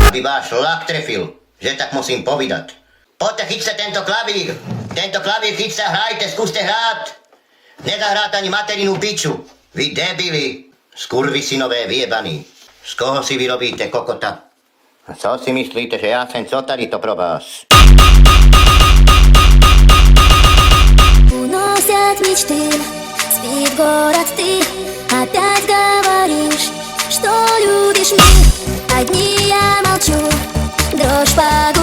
Aby váš lak trefil, že tak musím povedať. Poďte, chyťte tento klavír. Tento klavír chyťte, hrajte, skúste hrať. Nezahrát ani materinu piču. Vy debili, skurvisynové vyjebaní. Z koho si vyrobíte kokota? A co si myslíte, že ja sem co tady to pro vás? Уносят мечты, спит город ты. Опять говоришь, что любишь мир. Одни я молчу, дрожь по